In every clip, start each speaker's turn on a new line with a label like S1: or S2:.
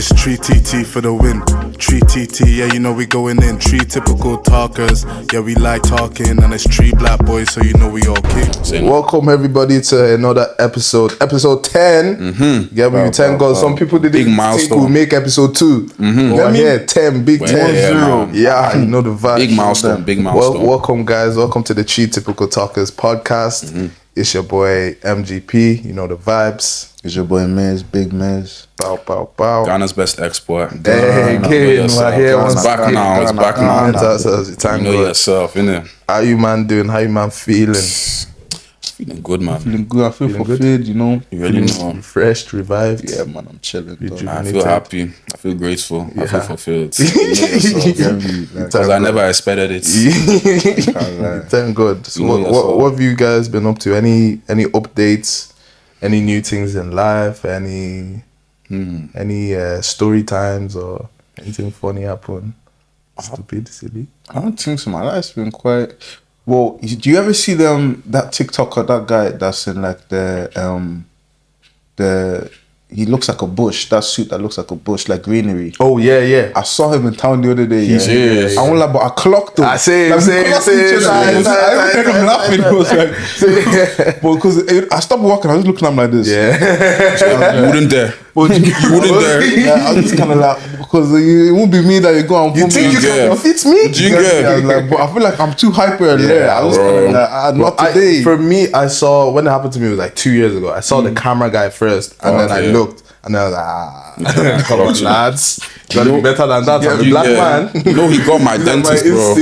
S1: This 3TT for the win. 3TT, yeah, you know we going in. 3 typical talkers, yeah, we like talking. And it's 3 black boys, so you know we all king.
S2: Welcome everybody to another episode 10. Yeah, we 10 goals. Some people didn't think we'll make episode 2. We're here, 10, big 10. Yeah, you know the vibe.
S3: Big milestone.
S2: Welcome guys, welcome to the 3 Typical Talkers podcast. It's your boy MGP, you know the vibes.
S4: It's your boy Mez, Big Mez.
S2: Bow, bow, bow.
S3: Ghana's best export.
S2: Hey,
S3: it's back now. It's back now. You know yourself, innit?
S2: How you man doing? How you man feeling?
S3: Feeling good, man.
S4: Feeling good. I feel fulfilled, you know.
S3: You really know.
S2: Refreshed, revived.
S4: Yeah, man, I'm chilling.
S3: I feel happy. I feel grateful. I feel fulfilled. You know yourself. Because I never expected it.
S2: Thank God. So what have you guys been up to? Any updates? Any new things in life? Any story times or anything funny happen? Stupid, silly.
S4: I don't think so. My life's been quite. Well, do you ever see that TikToker, that guy that's in like the he looks like a bush, that suit that looks like a bush, like greenery.
S2: Oh yeah.
S4: I saw him in town the other day.
S3: Serious.
S4: I won't lie, but I clocked him.
S2: I say.
S4: I'm laughing. It was like, but because I stopped walking, I was looking at him like this.
S2: Yeah.
S3: You wouldn't dare.
S4: But you
S3: wouldn't dare.
S4: Yeah, I was just kind of like, because it won't be me that you go and
S2: You think you can fit me?
S4: I was like, but I feel like I'm too hyper there. I was kind of like, not today.
S2: For me, I saw, when it happened to me, it was like 2 years ago. I saw the camera guy first, and then I looked, and I was like, come on, lads. You gotta be better than that. I'm a black man.
S3: You know, he got my dentist, bro.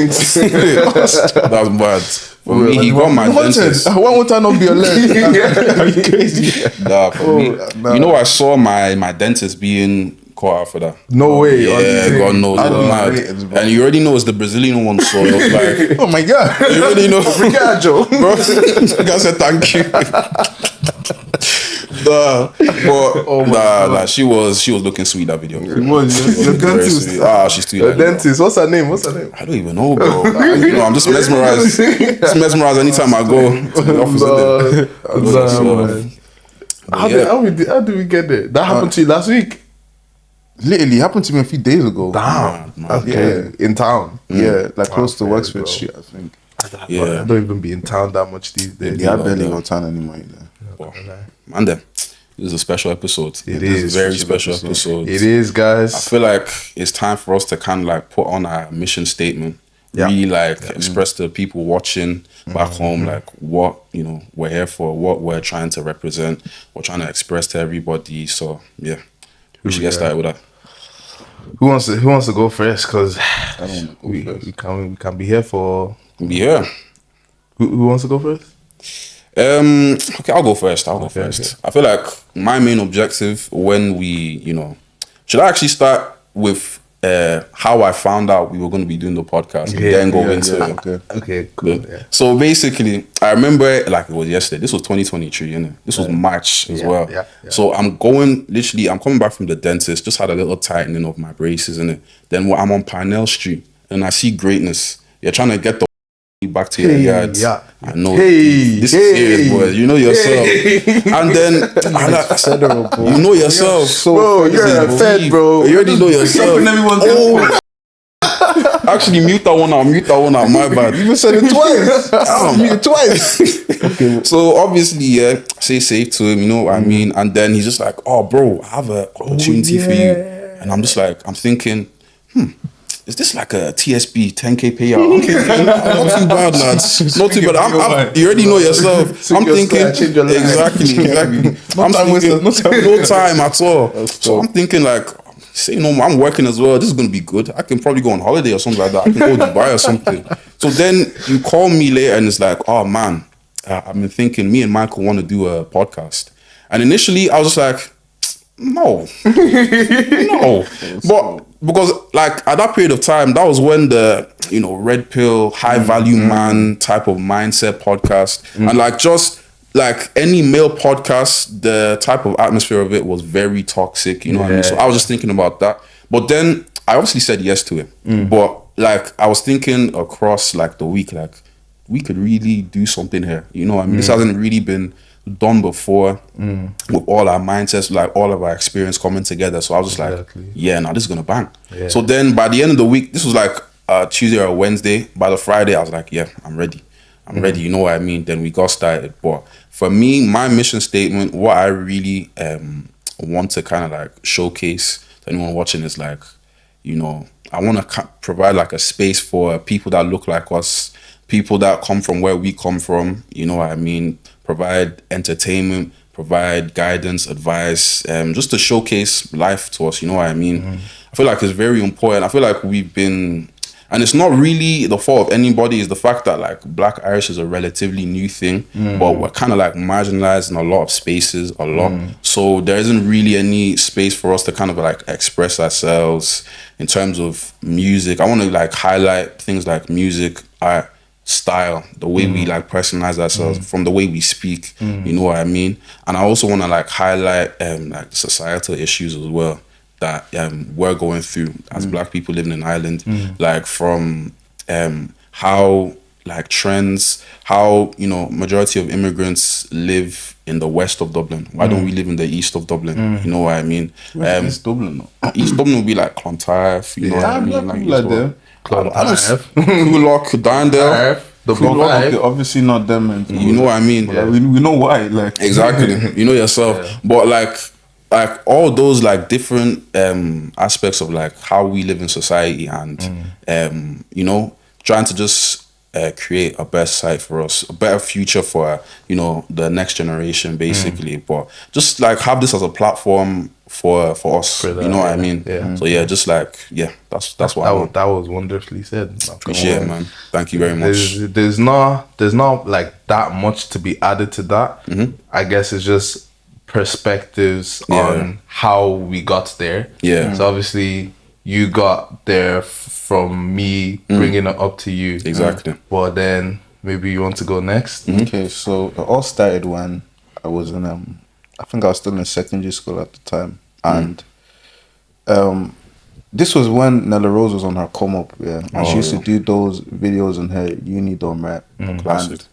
S3: That's bad. For me, he got my dentist.
S4: Why won't I not be alert? Are you crazy?
S3: Nah, for me. You know, I saw my dentist being caught out for that.
S2: No way.
S3: Yeah, God knows. Mad. And you already know it's the Brazilian one, so it was like,
S4: oh my God.
S3: You already know.
S2: Obrigado.
S3: Bro, the guy said thank you. She was looking sweet, that video.
S2: Your dentist.
S3: She's sweet.
S2: Your dentist. What's her name?
S3: I don't even know, bro. I'm just mesmerized. Just mesmerized anytime I go to the office.
S2: How did we get there? That happened to you last week?
S4: Literally happened to me a few days ago.
S2: Damn. Okay. In town.
S4: Yeah, like close to Wexford Street, I think.
S2: I don't even be in town that much these days.
S4: Yeah, I barely go to town anymore.
S3: Man, this is a special episode. It is a very special episode.
S2: It is, guys.
S3: I feel like it's time for us to kind of like put on our mission statement. Really like express to people watching back home like what, you know, we're here for, what we're trying to represent, we're trying to express to everybody. So yeah, we should get started with that.
S2: Who wants to go first? Because we can be here for.
S3: Yeah.
S2: Who wants to go first?
S3: Okay, I'll go first. Okay. I feel like my main objective when should I actually start with how I found out we were going to be doing the podcast and then go into it.
S2: Okay, cool. Yeah.
S3: So basically, I remember like it was yesterday. This was 2023, innit? This was March as well. Yeah. So I'm coming back from the dentist, just had a little tightening of my braces, innit? Then I'm on Parnell Street and I see Greatness. You're trying to get the back to your yard. Yeah. I know this is serious, boys. You know yourself. And then I said, you know yourself.
S2: Bro, you're a fed, bro.
S3: You already know yourself. Actually, mute that one out. My bad.
S4: You even said it twice.
S3: Mute twice. Okay. So obviously, say safe to him, you know what I mean? And then he's just like, oh, bro, I have an opportunity for you. And I'm just like, I'm thinking, is this like a TSB 10K payout? Okay, not too bad, lads. Not too bad. You already know yourself. I'm thinking exactly. No time at all. So I'm thinking like, say I'm working as well. This is gonna be good. I can probably go on holiday or something like that. I can go to Dubai or something. So then you call me later and it's like, oh man, I've been thinking me and Michael want to do a podcast. And initially I was just like, no. But because like at that period of time, that was when the, red pill, high value man type of mindset podcast. And like just like any male podcast, the type of atmosphere of it was very toxic, you know what I mean? So I was just thinking about that. But then I obviously said yes to it. But like I was thinking across like the week, like we could really do something here. You know what I mean? This hasn't really been done before with all our mindsets, like all of our experience coming together. So I was just like, yeah, now this is gonna bang.
S2: Yeah.
S3: So then by the end of the week, this was like Tuesday or Wednesday. By the Friday, I was like, yeah, I'm ready. I'm ready. You know what I mean? Then we got started. But for me, my mission statement, what I really want to kind of like showcase to anyone watching is like, you know, I want to provide like a space for people that look like us, people that come from where we come from, you know what I mean? Provide entertainment, provide guidance, advice, just to showcase life to us, you know what I mean? I feel like it's very important. I feel like we've been, and it's not really the fault of anybody, it's the fact that like Black Irish is a relatively new thing, but we're kind of like marginalized in a lot of spaces, a lot. So there isn't really any space for us to kind of like express ourselves in terms of music. I want to like highlight things like music, art, style, the way we like personalize ourselves, from the way we speak, you know what I mean? And I also want to like highlight like societal issues as well that we're going through as Black people living in Ireland, like from how like trends, how, you know, majority of immigrants live in the west of Dublin. Why don't we live in the east of Dublin? You know what I mean?
S4: East Dublin.
S3: East Dublin would be like Clontarf, you know what I mean? Like,
S4: Like them.
S3: Coolock, Darndale.
S2: The
S4: Cool,
S2: block
S4: okay, obviously not them, and
S3: You know what I mean?
S4: like, we know why. Like
S3: Exactly. You know yourself. But like all those like different aspects of like how we live in society and you know, trying to just create a best site for us, a better future for, you know, the next generation basically. But just like have this as a platform for us,
S2: For that,
S3: you know what I mean?
S2: Yeah.
S3: So yeah, just like that's what I want.
S2: That was wonderfully said.
S3: Appreciate it, man. Thank you very much.
S2: There's not like that much to be added to that. I guess it's just perspectives on how we got there.
S3: Yeah.
S2: So obviously you got there from me bringing it up to you.
S3: Exactly.
S2: But then maybe you want to go next.
S4: Okay, so it all started when I was in I think I was still in secondary school at the time, and this was when Nella Rose was on her come up, and she used to do those videos in her uni dorm, right?
S3: Classic.
S4: And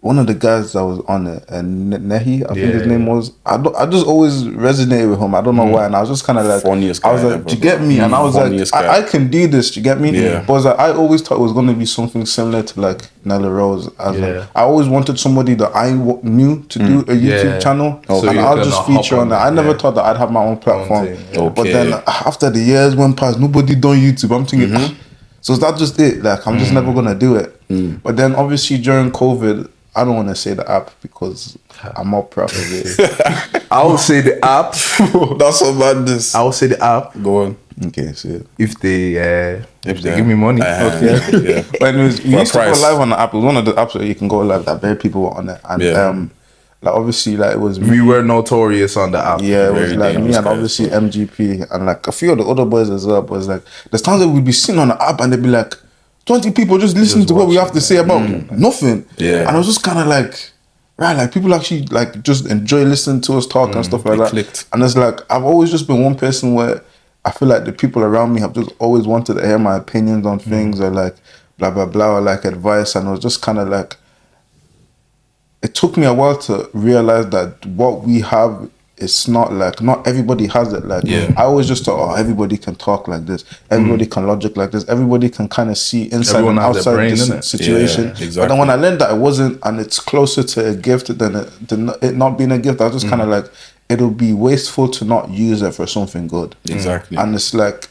S4: one of the guys that was on it, Nehi, I think his name was. I just always resonated with him. I don't know why, and I was just kind of like,
S3: Funniest
S4: I was
S3: guy
S4: like,
S3: ever,
S4: do you get me? And I was
S3: Funniest
S4: like,
S3: guy.
S4: I can do this. Do you get me?
S3: Yeah.
S4: But I was like, I always thought it was going to be something similar to like Nella Rose. I always wanted somebody that I knew to do a YouTube channel,
S2: So
S4: and
S2: you're
S4: I'll
S2: gonna
S4: just
S2: hop
S4: feature on
S2: on
S4: that. I
S2: it,
S4: never thought that I'd have my own platform.
S2: thing,
S4: But then after the years went past, nobody done YouTube. I'm thinking, so is that just it? Like I'm just never gonna do it. But then obviously during COVID, I don't want to say the app because I'm not proud of it.
S2: I will say the app.
S3: That's so madness.
S2: I will say the app
S3: Go on.
S4: Okay, so
S2: if they give me money.
S3: Okay. Yeah.
S4: but anyways, we
S3: For a
S4: used to go
S3: price.
S4: live on the app. It was one of the apps where you can go live that very people were on it, and like obviously like it was
S2: We were notorious on the app.
S4: Yeah, it was
S3: Very
S4: like me
S3: dangerous
S4: and
S3: guys.
S4: obviously MGP and like a few of the other boys as well. But it's like there's times that we'd be sitting on the app and they'd be like 20 people just listening to what we have to say about nothing.
S3: Yeah.
S4: And I was just kind of like, right, like people actually like just enjoy listening to us talk and stuff like
S3: it
S4: that.
S3: clicked.
S4: And it's like I've always just been one person where I feel like the people around me have just always wanted to hear my opinions on things or like blah blah blah or like advice, and it was just kind of like it took me a while to realize that what we have is not like not everybody has it. Like I always just thought, oh, everybody can talk like this, everybody can logic like this, everybody can kind of see inside
S2: Everyone
S4: and
S2: has their
S4: outside
S2: brain,
S4: this
S2: innit?
S4: situation.
S3: Yeah, exactly.
S4: But then when I learned that it wasn't, and it's closer to a gift than it not being a gift, I was just kind of like, it'll be wasteful to not use it for something good.
S3: Exactly.
S4: And it's like,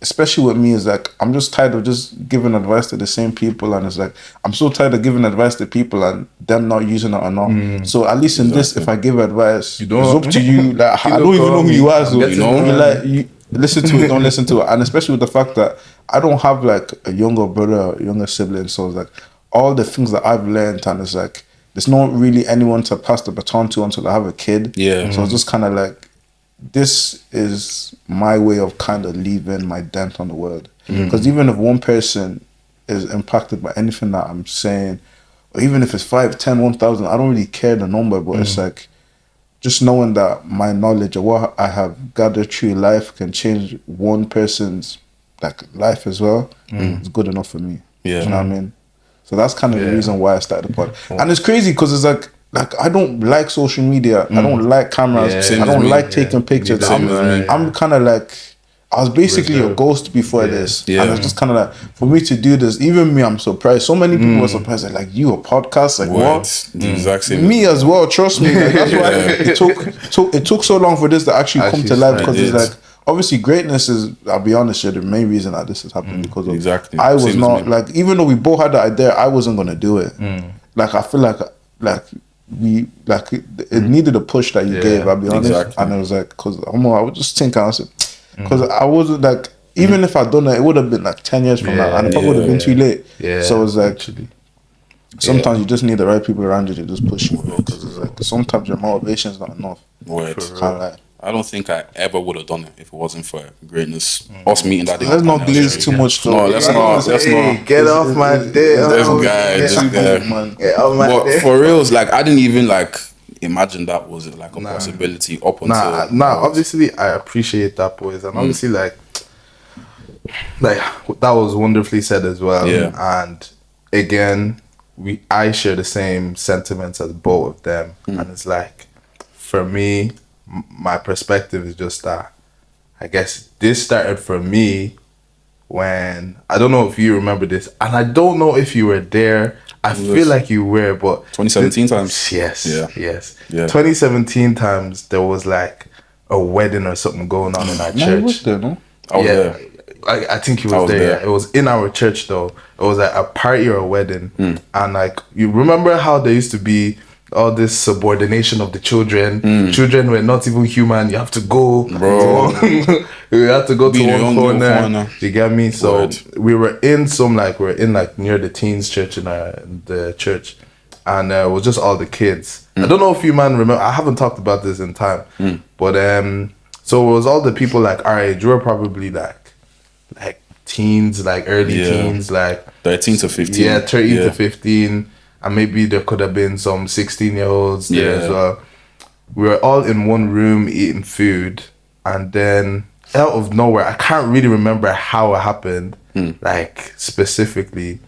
S4: especially with me, is like I'm just tired of just giving advice to the same people, and it's like I'm so tired of giving advice to people and them not using it or not. So at least in this, if I give advice,
S2: don't-
S4: it's up to you. Like I don't even know who you are, so you know, like you listen to it, don't listen to it, and especially with the fact that I don't have like a younger brother, or younger sibling, so it's like all the things that I've learned, and it's like there's not really anyone to pass the baton to until I have a kid.
S3: Yeah.
S4: So it's just kind of like, this is my way of kind of leaving my dent on the world. Because even if one person is impacted by anything that I'm saying, or even if it's 5, 10, 1,000, I don't really care the number, but it's like just knowing that my knowledge or what I have gathered through life can change one person's like life as well. It's good enough for me.
S3: Yeah.
S4: Do you know what I mean? So that's kind of the reason why I started the pod. And it's crazy because it's like like I don't like social media. I don't like cameras.
S2: Yeah.
S3: Same
S4: I
S3: as
S4: don't
S3: me.
S4: like taking pictures.
S3: Same as me.
S4: I'm kind of like, I was basically a ghost before this, and it's just kind of like, for me to do this. Even me, I'm surprised. So many people were surprised. Like you, a podcast, like what?
S3: The exact same.
S4: Me as well. Trust me. Like, that's why it took so long for this to actually come to life, because it's like, obviously greatness is, I'll be honest here, the main reason that this is happening because of
S3: Exactly.
S4: I was
S3: Same as
S4: not
S3: me.
S4: like, even though we both had the idea, I wasn't gonna do it. Like I feel like we like it needed a push that you gave. I'll be honest,
S3: Exactly.
S4: and it was like, because I was just thinking, I said, because I wasn't like, even if I'd done it, it would have been like 10 years from now, and it probably would have been too late. So it was like, sometimes you just need the right people around you to just push you, because it's like sometimes your motivation is not enough.
S3: Word.
S4: Kind of like,
S3: I don't think I ever would have done it if it wasn't for greatness. Us meeting that day.
S4: let's not glaze too much. Though.
S3: No, let's not. Let's not.
S2: Get off my dick.
S3: This guy, this guy.
S4: Man.
S2: Get off my
S3: But
S2: dick.
S3: for reals, like I didn't even like imagine that was like a possibility up until
S2: Obviously I appreciate that, boys, and obviously like that was wonderfully said as well.
S3: Yeah.
S2: And again, I share the same sentiments as both of them, and it's like, for me, my perspective is just that I guess this started for me when, I don't know if you remember this, and I don't know if you were there. I feel like you were, but
S3: 2017 times.
S2: Yes.
S3: Yeah.
S2: Yes.
S3: Yeah.
S2: 2017 times there was like a wedding or something going on in our
S4: No,
S2: church.
S4: it was there, no?
S3: I was there.
S2: I think he
S3: I
S2: was
S3: was
S2: there.
S3: there.
S2: It was in our church though. It was like a party or a wedding, and like, you remember how there used to be all this subordination of the children. Children were not even human. You have to go,
S3: Bro.
S2: you have to go
S3: Be
S2: to
S3: in your
S2: one
S3: own little
S2: corner.
S3: corner.
S2: You get me? So
S3: Word.
S2: we were in near the teens church in the church, and it was just all the kids. I don't know if you man remember. I haven't talked about this in time, but so it was all the people like our age. We were probably like teens, like early teens, like
S3: 13 to 15.
S2: yeah, 13 to 15, and maybe there could have been some 16-year-olds there as well. We were all in one room eating food, and then out of nowhere, I can't really remember how it happened, like specifically,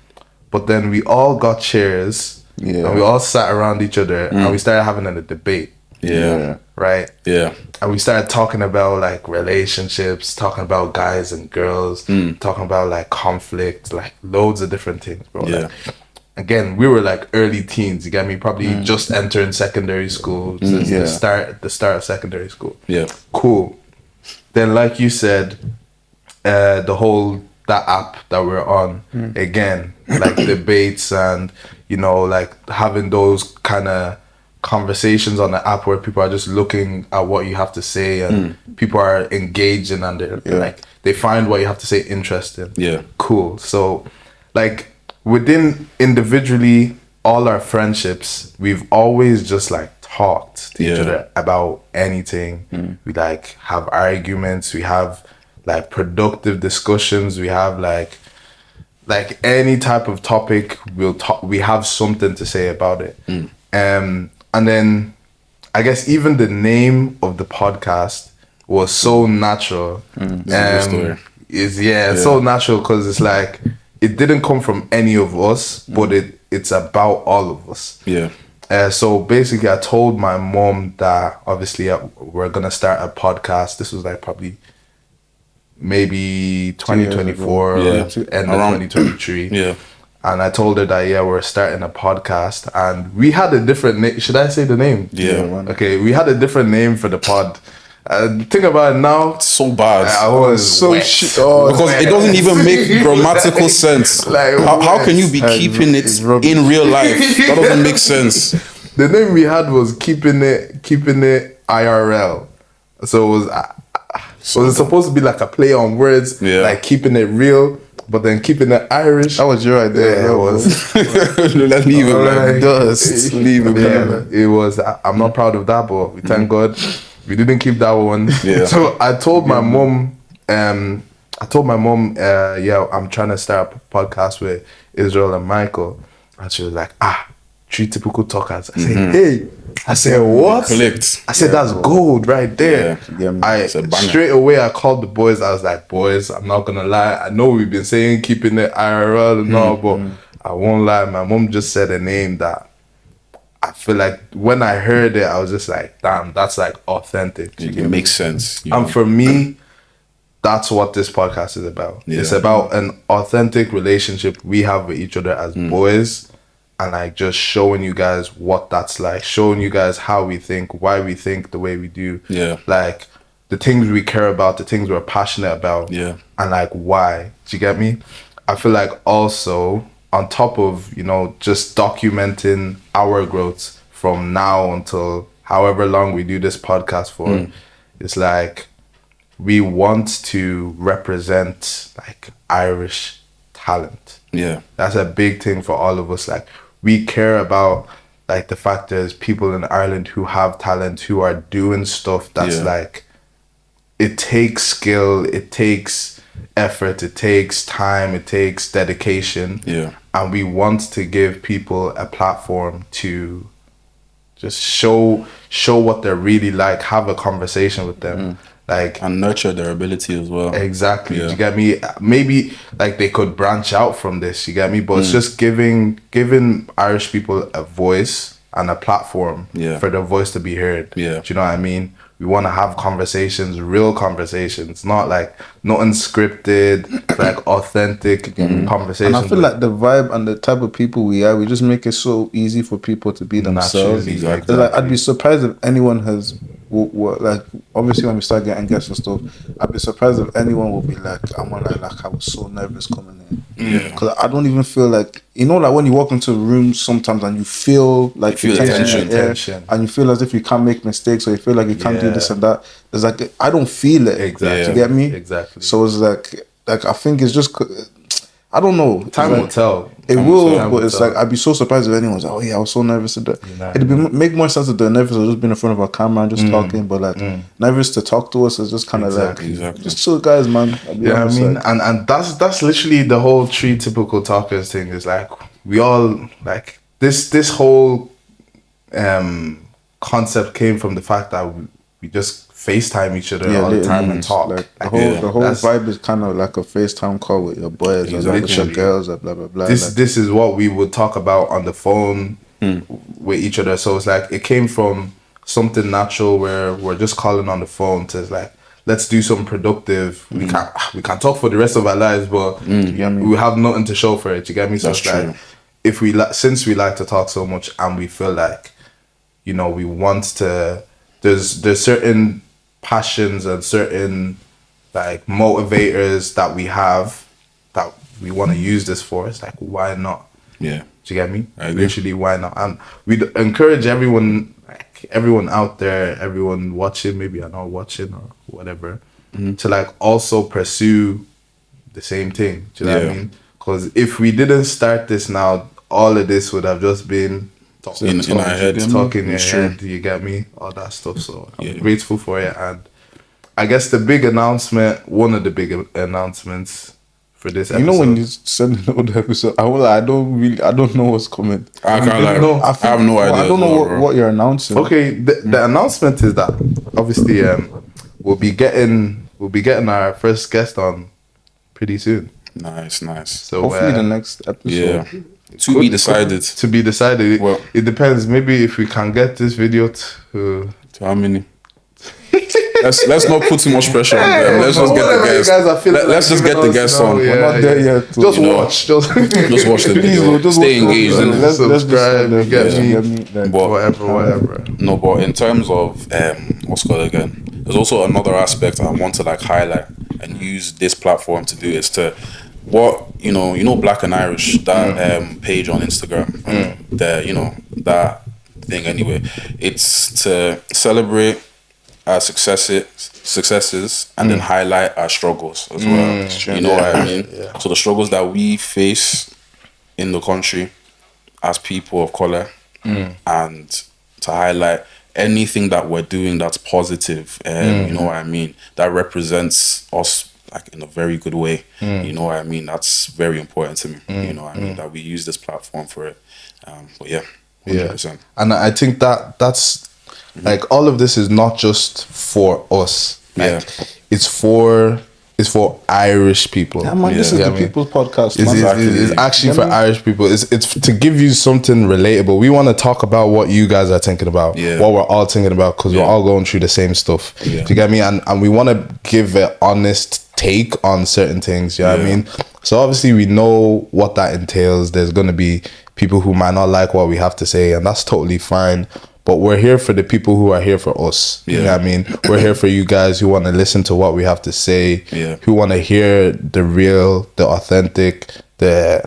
S2: but then we all got chairs, and we all sat around each other, and we started having a debate.
S3: Yeah.
S2: Right?
S3: Yeah.
S2: And we started talking about like relationships, talking about guys and girls, talking about like conflict, like loads of different things, bro.
S3: Yeah.
S2: Like, again, we were like early teens, you get me? Probably just entering secondary school, the start of secondary school.
S3: Yeah.
S2: Cool. Then like you said, that app that we're on, again, like debates and, you know, like having those kind of conversations on the app where people are just looking at what you have to say, and people are engaging, and they're like, they find what you have to say interesting.
S3: Yeah.
S2: Cool. So like within individually all our friendships, we've always just like talked to each other about anything. We like have arguments, we have like productive discussions, we have like any type of topic, we have something to say about it. And then I guess even the name of the podcast was so natural. It's so natural because it's like, it didn't come from any of us, but it's about all of us.
S3: Yeah.
S2: So basically, I told my mom that obviously we're gonna start a podcast. This was like probably maybe 2024,
S3: Yeah.
S2: end of 2023.
S3: Yeah.
S2: And I told her that we're starting a podcast, and we had a different name. Should I say the name?
S3: Yeah.
S2: Okay, we had a different name for the pod. Think about it now.
S3: So bad.
S2: I was
S4: so
S2: wet.
S4: shit.
S3: Because it doesn't even make grammatical sense.
S2: Like,
S3: how can you be keeping it in real life? That doesn't make sense.
S2: The name we had was keeping it IRL. So it was supposed to be like a play on words, like keeping it real, but then keeping it Irish.
S4: That was your idea.
S2: Yeah, it was.
S3: Let's leave it, man.
S4: Dust.
S3: Leave it, man.
S2: It was. I'm not proud of that, but we thank God we didn't keep that one.
S3: Yeah.
S2: So I told my mom. I'm trying to start a podcast with Israel and Michael, and she was like, three typical talkers. I said, hey. I said, what?
S3: Clicked.
S2: I said, that's gold right there.
S3: It's a banger.
S2: Straight away, I called the boys. I was like, boys, I'm not going to lie. I know we've been saying keeping it IRL and all, but I won't lie. My mom just said a name that I feel like when I heard it, I was just like, damn, that's like authentic.
S3: It makes sense.
S2: And for me, that's what this podcast is about.
S3: Yeah.
S2: It's about an authentic relationship we have with each other as boys, and like just showing you guys what that's like, showing you guys how we think, why we think the way we do.
S3: Yeah.
S2: Like the things we care about, the things we're passionate about.
S3: Yeah.
S2: And like why. Do you get me? I feel like also on top of, you know, just documenting our growth from now until however long we do this podcast for, it's like we want to represent like Irish talent.
S3: Yeah.
S2: That's a big thing for all of us. Like we care about like the fact there's people in Ireland who have talent, who are doing stuff that's like, it takes skill, it takes effort, it takes time, it takes dedication.
S3: Yeah.
S2: And we want to give people a platform to just show what they're really like, have a conversation with them. Like,
S3: and nurture their ability as well.
S2: Exactly.
S3: Yeah.
S2: You get me? Maybe like they could branch out from this, you get me? But it's just giving Irish people a voice and a platform for their voice to be heard.
S3: Yeah.
S2: Do you know what I mean? We want to have conversations, real conversations, not like nothing scripted, like authentic conversations.
S4: And I feel like the vibe and the type of people we are, we just make it so easy for people to be themselves.
S2: Naturally,
S4: It's like, I'd be surprised if anyone has, like, obviously when we start getting guests and stuff, I'd be surprised if anyone will be like, I'm like I was so nervous coming in. Because I don't even feel like, you know, like when you walk into a room sometimes and you feel like
S3: You feel
S4: tension,
S2: tension.
S4: and you feel as if you can't make mistakes, or you feel like you can't do this and that. It's like, I don't feel it.
S2: Exactly.
S4: You get me?
S2: Exactly.
S4: So it's like I think it's just, I don't know.
S2: Time will tell.
S4: It
S2: Time
S4: will,
S2: tell.
S4: but it's like, I'd be so surprised if anyone's like, oh yeah, I was so nervous to do it.
S2: Nah,
S4: It'd make more sense to do nervous or just being in front of a camera and just talking, but like nervous to talk to us is just kind of
S2: Exactly.
S4: like, just chill guys, man. I'll be
S2: Yeah, I
S4: honest,
S2: mean,
S4: like,
S2: and that's literally the whole three typical talkers thing. Is like we all like this whole concept came from the fact that we just FaceTime each other all the time and talk.
S4: Like,
S2: Like,
S4: the whole
S2: that's-
S4: vibe is kind of like a FaceTime call with your boys or like with your
S2: Literally.
S4: girls or blah blah blah.
S2: this
S4: like,
S2: this is what we would talk about on the phone with each other. So it's like it came from something natural where we're just calling on the phone to like, let's do something productive. We can't talk for the rest of our lives, but we have nothing to show for it. You get me? So
S3: That's
S2: it's like,
S3: true.
S2: if we since we like to talk so much and we feel like, you know, we want to, there's certain passions and certain like motivators that we have that we want to use this for. It's like, why not?
S3: Yeah.
S2: Do you get me?
S3: I agree.
S2: Literally, why not? And we'd encourage everyone, like everyone out there, everyone watching, maybe are not watching or whatever, to like also pursue the same thing. Do you know what I
S3: Yeah.
S2: mean? Because if we didn't start this now, all of this would have just been
S3: In our head.
S2: talking in your
S3: It's true.
S2: head. Do you get me? All that stuff. So I'm
S3: Yeah.
S2: grateful for it. And I guess the big announcement, one of the big announcements for this episode.
S4: you know, when you send an old episode, I don't know what's coming.
S3: I can't lie.
S2: No,
S3: I have no idea.
S4: I don't know
S3: as well, bro.
S4: what you're announcing.
S2: Okay, the announcement is that obviously we'll be getting our first guest on pretty soon.
S3: Nice.
S2: So
S4: Hopefully the next episode.
S3: Yeah. To be decided.
S2: To be decided.
S3: Well-
S2: It depends. Maybe if we can get this video to
S3: To how many? Let's not put too much pressure on them. Let's just get the
S2: whatever you
S3: guest.
S2: guys are feeling
S3: Let's
S2: like
S3: just get
S2: giving
S3: the
S2: us,
S3: guest
S2: no,
S3: on.
S2: yeah,
S4: We're not there yet.
S2: Just
S3: You know.
S2: watch. Just
S3: Just watch the
S4: Please,
S3: video.
S4: we'll just
S3: Stay
S4: watch the
S3: engaged.
S4: video.
S3: innit?
S4: Let's just
S2: Subscribe,
S4: start
S2: you get
S4: there.
S2: me?
S4: Like,
S3: But-
S2: whatever.
S3: No, but in terms of what's called again, there's also another aspect I want to like highlight and use this platform to do is to what you know Black and Irish, that page on Instagram, that thing anyway. It's to celebrate our successes and then highlight our struggles as well. You know what I mean?
S2: Yeah.
S3: So the struggles that we face in the country as people of color, and to highlight anything that we're doing that's positive, you know what I mean, that represents us like in a very good way. You know what I mean? That's very important to me. You know what I mean? That we use this platform for it. But yeah, 100%.
S2: And I think that's like all of this is not just for us. Like
S3: Yeah.
S2: it's for is for Irish people.
S4: Yeah, man, this is the people's podcast.
S2: It's actually for Irish people. It's to give you something relatable. We want to talk about what you guys are thinking about, what we're all thinking about, because we're all going through the same stuff. Do you get me? And we want to give an honest take on certain things. You know what I mean? So obviously we know what that entails. There's going to be people who might not like what we have to say, and that's totally fine. But we're here for the people who are here for us. You know what I mean? We're here for you guys who want to listen to what we have to say, who want to hear the real, the authentic, the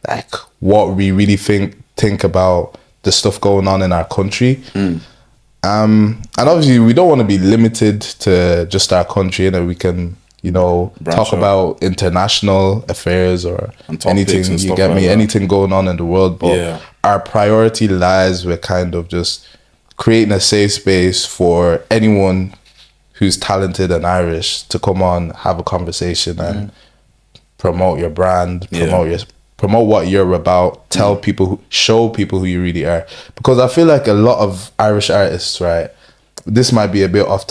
S2: like what we really think about the stuff going on in our country. And obviously we don't want to be limited to just our country, and we can, you know, talk about international affairs or anything, you get me, anything going on in the world. But our priority lies with kind of just creating a safe space for anyone who's talented and Irish to come on, have a conversation and promote your brand, promote what you're about, tell people, show people who you really are. Because I feel like a lot of Irish artists, right, this might be a bit off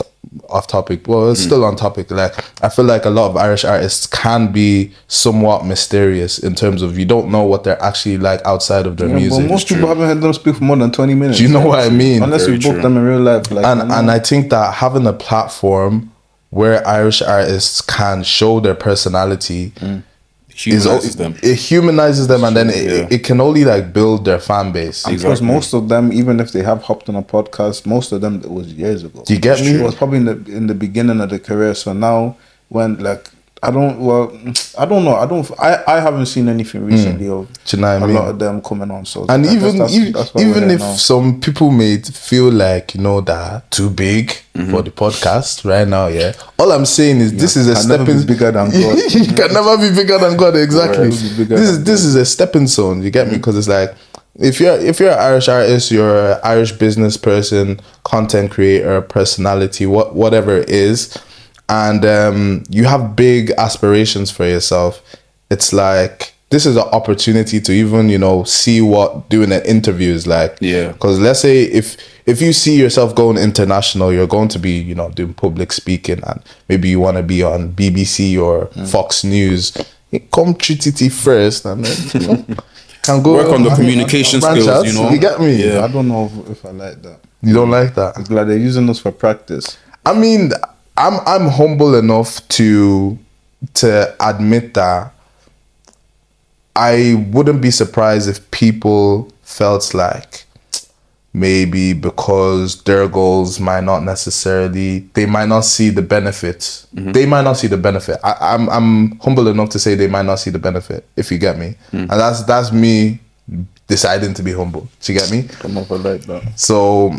S2: topic. Well, it's still on topic. Like, I feel like a lot of Irish artists can be somewhat mysterious in terms of you don't know what they're actually like outside of their music.
S4: But most people haven't heard them speak for more than 20 minutes.
S2: Do you know what I mean?
S4: Unless you book them in real life. Like,
S2: and I think that having a platform where Irish artists can show their personality it humanizes them, and then it can only like build their fan base.
S4: Because most of them, even if they have hopped on a podcast, most of them, it was years ago.
S2: Do you get me?
S4: It was probably in the beginning of the career. So now when like I don't know. I haven't seen anything recently of a lot of them coming on. So
S2: and even if some people may feel like, you know, that too big for the podcast right now, all I'm saying is this is a stepping
S4: bigger than God.
S2: You can never be bigger than God. Exactly. This is a stepping stone. You get me? Because it's like if you're an Irish artist, you're an Irish business person, content creator, personality, whatever it is, and you have big aspirations for yourself, it's like this is an opportunity to even, you know, see what doing an interview is like. Because let's say if you see yourself going international, you're going to be, you know, doing public speaking, and maybe you want to be on BBC or Fox News. Come treat it first, and then, you know, can go
S3: work on the communication skills. You know,
S2: you get me?
S4: I don't know if I like that.
S2: You don't like that?
S4: It's like they're using us for practice.
S2: I mean, I'm humble enough to admit that I wouldn't be surprised if people felt like maybe because their goals might not necessarily, they might not see the benefit. They might not see the benefit. I'm humble enough to say they might not see the benefit, if you get me. And that's me deciding to be humble. Do you get me?
S4: I never like that.
S2: So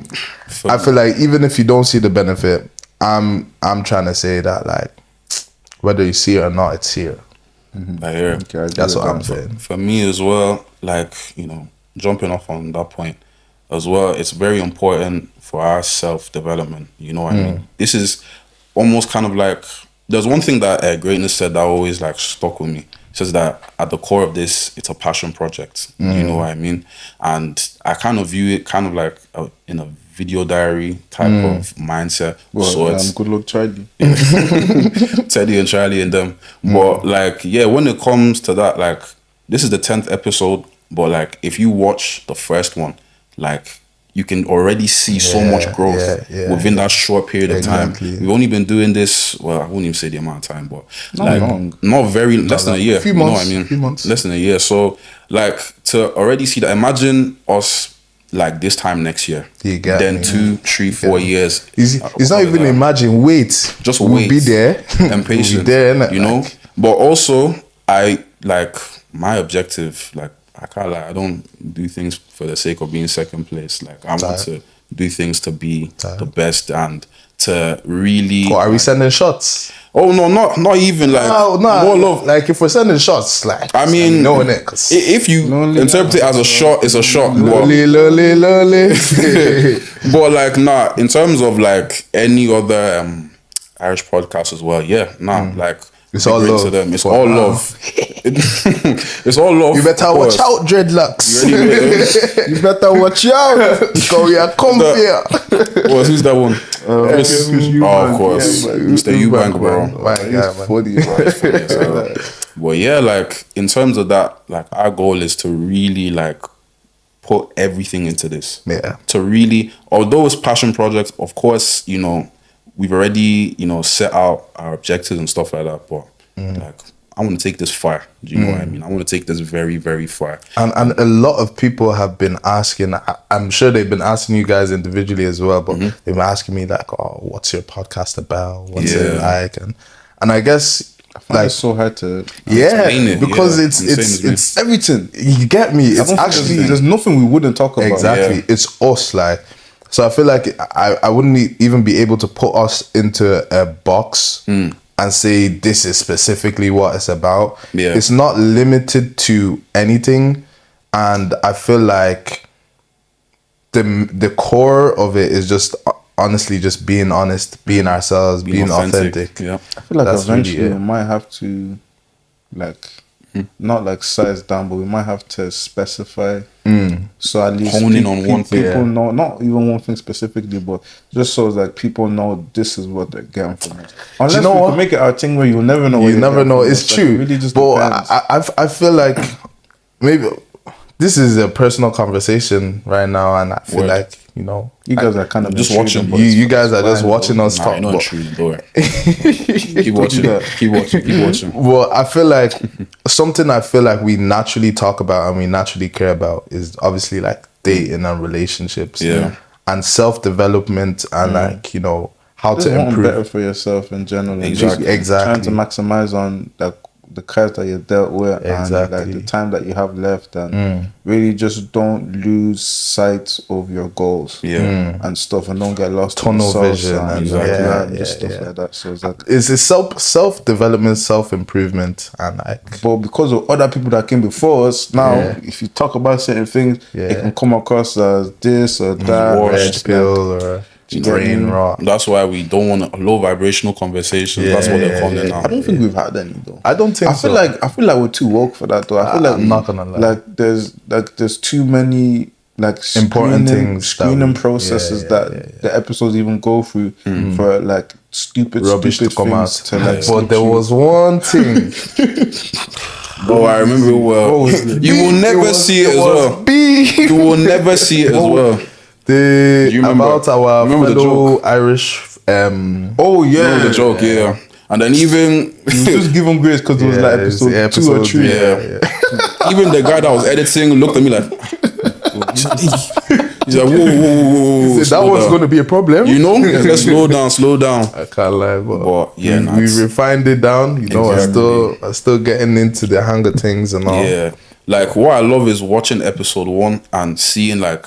S2: I feel like even if you don't see the benefit, I'm trying to say that, like, whether you see it or not, it's here.
S3: I hear.
S2: Okay, that's what I'm saying.
S3: For me as well, like, you know, jumping off on that point as well, it's very important for our self-development. You know what I mean? This is almost kind of like, there's one thing that Greatness said that always like stuck with me. It says that at the core of this, it's a passion project. You know what I mean? And I kind of view it kind of like in a video diary type of mindset.
S4: Well,
S3: so it's
S4: good luck, Charlie.
S3: Teddy and Charlie and them. But like, when it comes to that, like, this is the 10th episode, but like, if you watch the first one, like, you can already see so much growth within that short period of time. We've only been doing this, well, I wouldn't even say the amount of time, but less than a year.
S2: Few months.
S3: Less than a year. So like, to already see that, imagine us like this time next year, then 2, 3, 4 years.
S2: It's not even imagine. Wait,
S3: just
S2: we'll
S3: wait.
S2: Be there.
S3: And patient.
S2: We'll be there,
S3: you know. But also, I like my objective. Like, I can't lie. I don't do things for the sake of being second place. Like, I want to do things to be the best and to really.
S2: Are we sending shots?
S3: Oh no, not even like
S2: no.
S3: More love.
S2: Like, if we're sending shots, like,
S3: I mean,
S2: knowing it.
S3: If you interpret it as a shot, it's a shot.
S2: Lolly.
S3: But like, nah. In terms of like any other Irish podcast as well, like
S2: It's all
S3: bring to
S2: love.
S3: them. It's
S2: For
S3: all
S2: now.
S3: love. It's all love.
S2: You better
S3: of
S2: watch
S3: course.
S2: out, dreadlocks.
S3: You ready,
S2: You better watch out. Because we are come here.
S3: Who's that one?
S4: Chris
S3: Oh,
S4: Eubank,
S3: of course.
S4: yeah,
S3: Mr. Eubank, bro.
S2: My guy, man.
S4: Funny, bro.
S3: But yeah, like in terms of that, like our goal is to really like put everything into this.
S2: Yeah.
S3: To really, although it's passion projects, of course, you know, we've already, you know, set out our objectives and stuff like that. But like, I want to take this far. Do you know what I mean? I want to take this very, very far.
S2: And a lot of people have been asking, I'm sure they've been asking you guys individually as well, but they've been asking me like, oh, what's your podcast about? What's it like? And I guess like,
S4: It's so hard to
S3: explain it,
S2: because
S3: yeah.
S2: it's
S4: everything.
S2: you get me. It's actually
S4: there's nothing we wouldn't talk about.
S2: exactly.
S3: Yeah.
S2: It's us, like. So I feel like I wouldn't even be able to put us into a box and say this is specifically what it's about.
S3: Yeah.
S2: It's not limited to anything, and I feel like the core of it is just honestly just being honest, being ourselves, being authentic.
S3: Yeah.
S4: I feel like
S2: That's
S4: eventually
S2: really it.
S4: we might have to, like, not like size down, but we might have to specify. So at least
S3: Hone in on one thing.
S4: People know, not even one thing specifically, but just so like people know this is what they're getting from us. Unless
S2: you know
S4: we
S2: what?
S4: can make it our thing where you'll never know. What
S2: You
S4: you're
S2: never
S4: getting
S2: know.
S4: from
S2: It's
S4: us. Like,
S2: true.
S4: it really just
S2: but
S4: depends.
S2: I feel like maybe this is a personal conversation right now, and I feel
S3: Word.
S2: like, you know,
S4: You guys are kind of
S3: just
S4: intruding,
S3: watching.
S4: but
S2: you
S4: it's
S2: guys are just
S4: fine,
S2: watching
S4: though.
S2: us
S3: Nah,
S2: talk.
S3: you're not
S2: But,
S3: intruding, don't worry. Keep watching. Keep watching. Keep watching.
S2: well, I feel like something I feel like we naturally talk about and we naturally care about is obviously like dating and relationships,
S3: Yeah.
S2: and self-development and like, you know, how
S4: Just
S2: to
S4: wanting
S2: improve.
S4: better for yourself in general. and
S3: Exactly.
S4: just
S2: Exactly.
S4: Trying to maximize on the cards that you dealt with and
S2: Exactly.
S4: like the time that you have left, and really just don't lose sight of your goals.
S3: Yeah.
S4: And stuff, and don't get lost
S2: Tunnel
S4: in the sauce
S2: vision
S4: and
S2: and
S3: Exactly.
S4: and just stuff
S2: yeah.
S4: like that. So it's like,
S2: It's a self-development, self-improvement, and like
S4: but because of other people that came before us, now
S2: Yeah.
S4: if you talk about certain things,
S2: Yeah.
S4: it can come across as this or that.
S3: washed.
S2: red
S4: It's
S2: pill or
S4: get
S2: brain
S4: me?
S2: rot.
S3: That's why we don't want low vibrational conversations. That's what they're calling it now.
S4: I don't think we've had any though.
S2: I don't think
S4: I feel
S2: so.
S4: like we're too woke for that though. I feel like
S2: I'm not gonna lie.
S4: Like there's too many like
S2: Important
S4: screening-
S2: things that
S4: screening
S2: we-
S4: processes
S2: yeah,
S4: that
S2: yeah,
S4: the episodes even go through for like stupid
S2: Rubbish to come out.
S4: things to like.
S2: But there was one thing.
S3: Oh, I remember it well. You will never see it as well.
S2: B.
S3: You will never see it as well.
S2: The
S3: you remember-
S2: about our
S3: remember the
S2: fellow Irish.
S4: Oh yeah,
S3: Remember the joke, yeah. And then even
S4: just give them grace because it was
S2: Yeah,
S4: like
S2: it's
S4: episode 2 or 3.
S3: yeah. even the guy that was editing looked at me like, he's like, whoa,
S2: That
S3: slow
S2: was
S3: down.
S2: going to be a problem.
S3: You know, let's slow down.
S2: I can't lie,
S3: But, yeah,
S2: we
S3: nuts.
S2: refined it down. You know,
S3: Exactly.
S2: I'm still getting into the hang of things and all.
S3: Yeah, like what I love is watching episode 1 and seeing like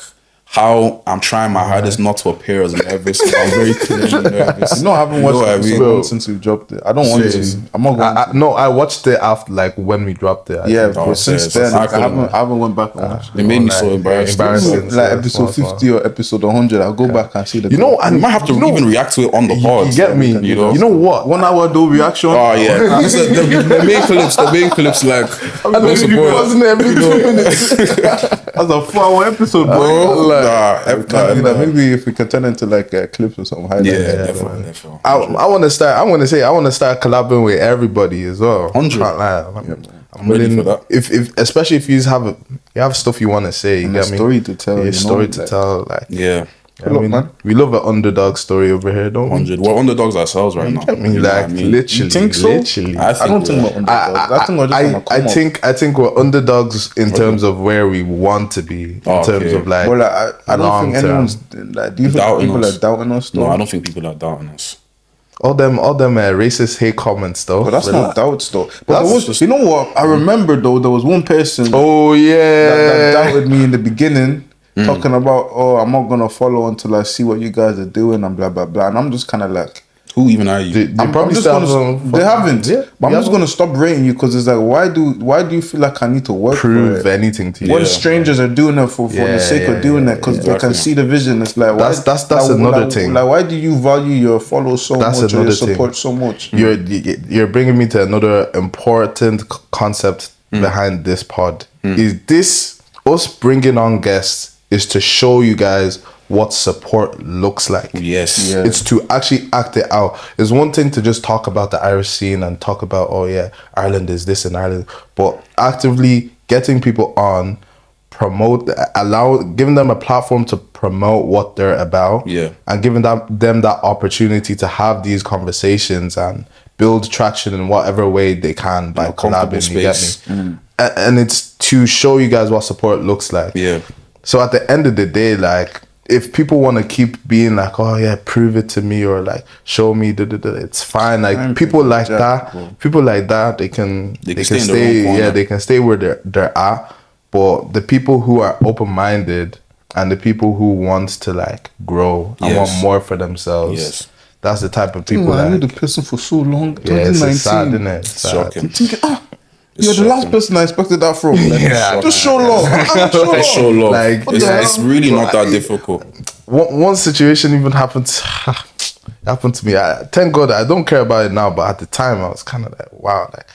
S3: how I'm trying my hardest not to appear as nervous. I'm very clearly nervous.
S4: You know, I haven't watched
S3: what I
S4: episode
S3: mean?
S4: 1 since we dropped it. I don't want to. I'm not going to.
S2: No, I watched it after, like, when we dropped it. I
S4: Yeah,
S2: think.
S4: but since
S3: yes,
S4: then,
S3: I
S4: I haven't went back and watched
S3: It
S4: it.
S3: made me so embarrassed.
S2: Embarrassing.
S4: Like episode 50 or episode 100, I'll go back and see the.
S2: You know,
S3: I
S2: and
S3: might have to
S2: you know,
S3: even react to it on the pod.
S2: you get me.
S3: You know,
S2: You know what?
S4: 1 hour though reaction.
S3: Oh yeah, This is the main clips, like.
S2: And then
S3: don't
S2: you
S3: support-
S2: wasn't every 2 minutes.
S4: That's a 4-hour episode, bro. Maybe if we can turn into like clips or something.
S3: Yeah,
S4: highlights.
S3: definitely.
S2: I want to start. I want to start collabing with everybody as well.
S3: 100.
S2: Can't lie. I'm
S3: ready
S2: willing
S3: for that.
S2: If especially if you have stuff you want to say, you
S4: And a
S2: get me.
S4: story to tell,
S2: Yeah,
S4: you know,
S2: story to
S4: like-
S2: tell. Like,
S3: Yeah,
S2: I mean,
S4: man.
S2: we love an underdog story over here, don't we?
S3: 100. We're underdogs ourselves right now.
S2: I mean,
S3: You know
S2: like
S3: what I mean?
S2: literally,
S4: You think so?
S2: literally.
S3: I
S4: I don't think
S3: we
S4: we're
S3: are.
S4: underdogs. I think we're just gonna come up.
S2: I think we're underdogs in terms of where we want to be, in
S3: Oh,
S2: terms
S3: okay.
S2: of like.
S4: Well, like, I don't think
S2: long-term.
S4: anyone's like. Do you think
S3: Doubting
S4: people
S3: us.
S4: are doubting us? Though?
S3: No, I don't think people are doubting us.
S2: all them racist hate comments though.
S4: But that's not doubts though. But
S2: That's
S4: there was,
S2: just-
S4: you know what? I remember though there was one person
S2: Oh
S4: that
S2: yeah.
S4: doubted me in the beginning, talking about, oh, I'm not gonna follow until I see what you guys are doing and blah blah blah. And I'm just kind of like,
S3: Who even are you?
S2: They
S4: I'm
S2: probably
S4: just
S2: still
S4: gonna,
S2: have
S4: they haven't.
S2: Yeah,
S4: But I'm
S2: yeah.
S4: just gonna stop rating you because it's like, why do you feel like I need to work
S2: prove
S4: for it?
S2: anything to you.
S4: When strangers are doing it for the sake of doing it because they can
S3: Exactly.
S4: see the vision, it's like why,
S2: That's another thing.
S4: Like, why do you value your followers so
S2: That's
S4: much or your
S2: another thing.
S4: support so much?
S2: You're bringing me to another important concept behind this pod. Is this us bringing on guests is to show you guys what support looks like.
S3: Yes.
S4: Yeah.
S2: It's to actually act it out. It's one thing to just talk about the Irish scene and talk about, oh yeah, Ireland is this in Ireland, but actively getting people on, giving them a platform to promote what they're about, and giving them that opportunity to have these conversations and build traction in whatever way they can by collaborating. You get me? And it's to show you guys what support looks like.
S3: Yeah.
S2: So at the end of the day, like, if people want to keep being like, oh yeah, prove it to me, or like show me, it's fine. Like people like that, they can stay, they can stay where they're at. But the people who are open-minded and the people who want to like grow and want more for themselves, that's the type of people.
S4: I knew the person for so long.
S2: Yeah,
S4: 2019.
S2: it's sad, isn't it? It's
S3: shocking.
S4: I'm thinking, you're the last person I expected that from. Just show love.
S3: Show love.
S2: Like,
S3: it's really not that difficult.
S2: One situation even happened to me. Thank God I don't care about it now, but at the time I was kind of like, wow, like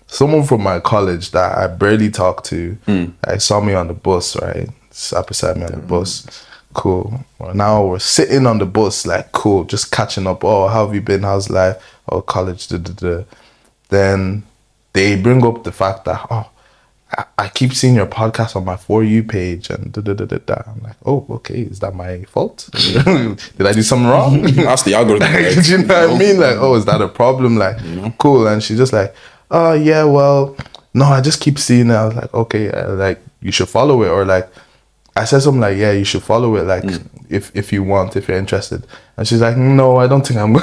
S2: someone from my college that I barely talked to, like, saw me on the bus, right? Sat beside me on the bus. Cool. Well, now we're sitting on the bus, like, cool, just catching up. Oh, how have you been? How's life? Oh, college. Then they bring up the fact that, oh, I keep seeing your podcast on my For You page and I'm like, oh, okay, is that my fault? Did I do something wrong?
S3: That's the algorithm.
S2: Like,
S3: right?
S2: do you know what I mean? Like, oh, is that a problem? Like, cool. And she's just like, oh, yeah, well, no, I just keep seeing it. I was like, okay, like, you should follow it. Or like, I said something like, yeah, you should follow it. Like, if you want, if you're interested. And she's like, no, I don't think I'm